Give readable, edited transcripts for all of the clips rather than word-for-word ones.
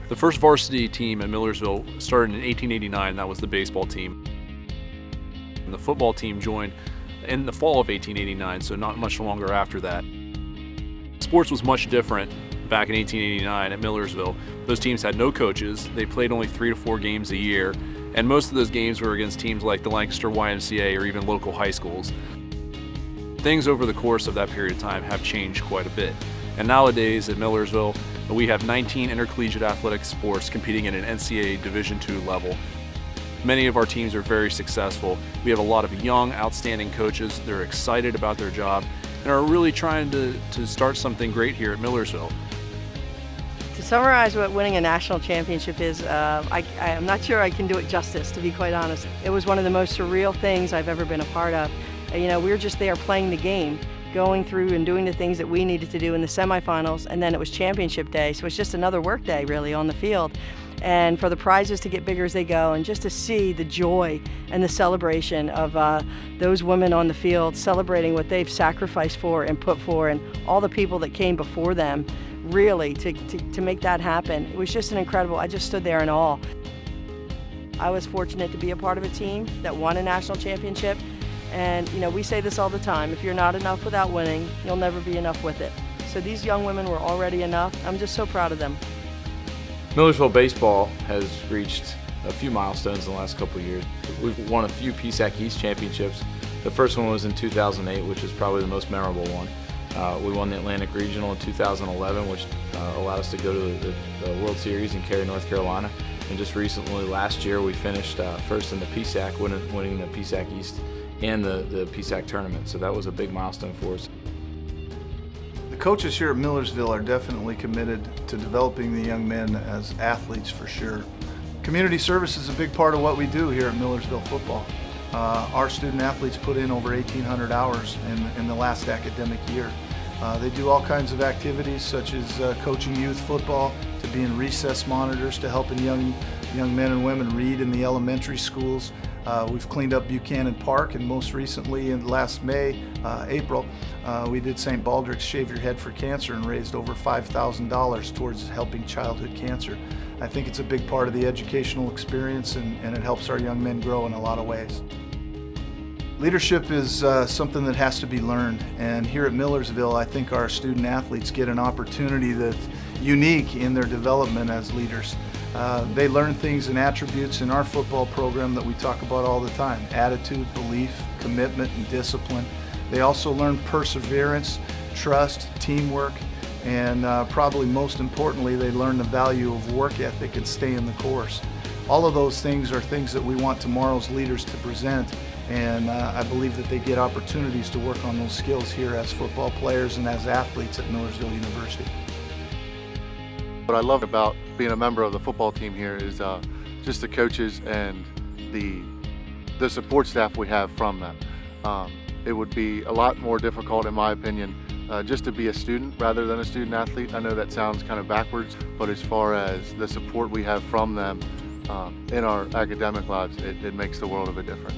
The first varsity team at Millersville started in 1889, that was the baseball team. And the football team joined in the fall of 1889, so not much longer after that. Sports was much different back in 1889 at Millersville. Those teams had no coaches, they played only 3 to 4 games a year, and most of those games were against teams like the Lancaster YMCA or even local high schools. Things over the course of that period of time have changed quite a bit. And nowadays at Millersville, we have 19 intercollegiate athletic sports competing at an NCAA Division II level. Many of our teams are very successful. We have a lot of young, outstanding coaches. They're excited about their job and are really trying to start something great here at Millersville. To summarize what winning a national championship is, I'm not sure I can do it justice, to be quite honest. It was one of the most surreal things I've ever been a part of. We were just there playing the game, going through and doing the things that we needed to do in the semifinals, and then it was championship day, so it's just another work day really on the field. And for the prizes to get bigger as they go, and just to see the joy and the celebration of those women on the field celebrating what they've sacrificed for and put for, and all the people that came before them, really, to make that happen. It was just an incredible, I just stood there in awe. I was fortunate to be a part of a team that won a national championship. And we say this all the time, if you're not enough without winning, you'll never be enough with it. So these young women were already enough. I'm just so proud of them. Millersville baseball has reached a few milestones in the last couple of years. We've won a few PSAC East championships. The first one was in 2008, which is probably the most memorable one. We won the Atlantic Regional in 2011, which allowed us to go to the World Series in Cary, North Carolina. And just recently, last year, we finished first in the PSAC, winning the PSAC East and the PSAC tournament, so that was a big milestone for us. The coaches here at Millersville are definitely committed to developing the young men as athletes for sure. Community service is a big part of what we do here at Millersville football. Our student athletes put in over 1,800 hours in the last academic year. They do all kinds of activities such as coaching youth football, to being recess monitors, to helping young men and women read in the elementary schools. We've cleaned up Buchanan Park, and most recently in last April, we did St. Baldrick's Shave Your Head for Cancer and raised over $5,000 towards helping childhood cancer. I think it's a big part of the educational experience, and it helps our young men grow in a lot of ways. Leadership is something that has to be learned, and here at Millersville I think our student athletes get an opportunity that's unique in their development as leaders. They learn things and attributes in our football program that we talk about all the time: attitude, belief, commitment, and discipline. They also learn perseverance, trust, teamwork, and probably most importantly, they learn the value of work ethic and staying the course. All of those things are things that we want tomorrow's leaders to present, and I believe that they get opportunities to work on those skills here as football players and as athletes at Millersville University. What I love about being a member of the football team here is just the coaches and the support staff we have from them. It would be a lot more difficult, in my opinion, just to be a student rather than a student athlete. I know that sounds kind of backwards, but as far as the support we have from them in our academic lives, it makes the world of a difference.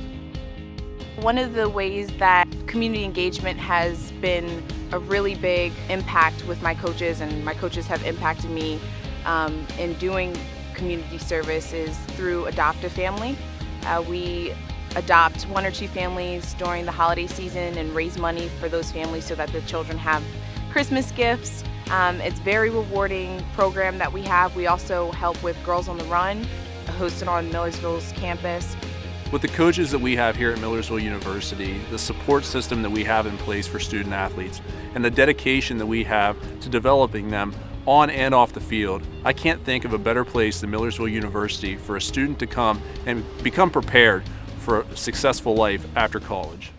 One of the ways that community engagement has been a really big impact with my coaches, and my coaches have impacted me in doing community service, is through Adopt a Family. We adopt 1 or 2 families during the holiday season and raise money for those families so that the children have Christmas gifts. It's a very rewarding program that we have. We also help with Girls on the Run, hosted on Millersville's campus. With the coaches that we have here at Millersville University, the support system that we have in place for student athletes, and the dedication that we have to developing them on and off the field, I can't think of a better place than Millersville University for a student to come and become prepared for a successful life after college.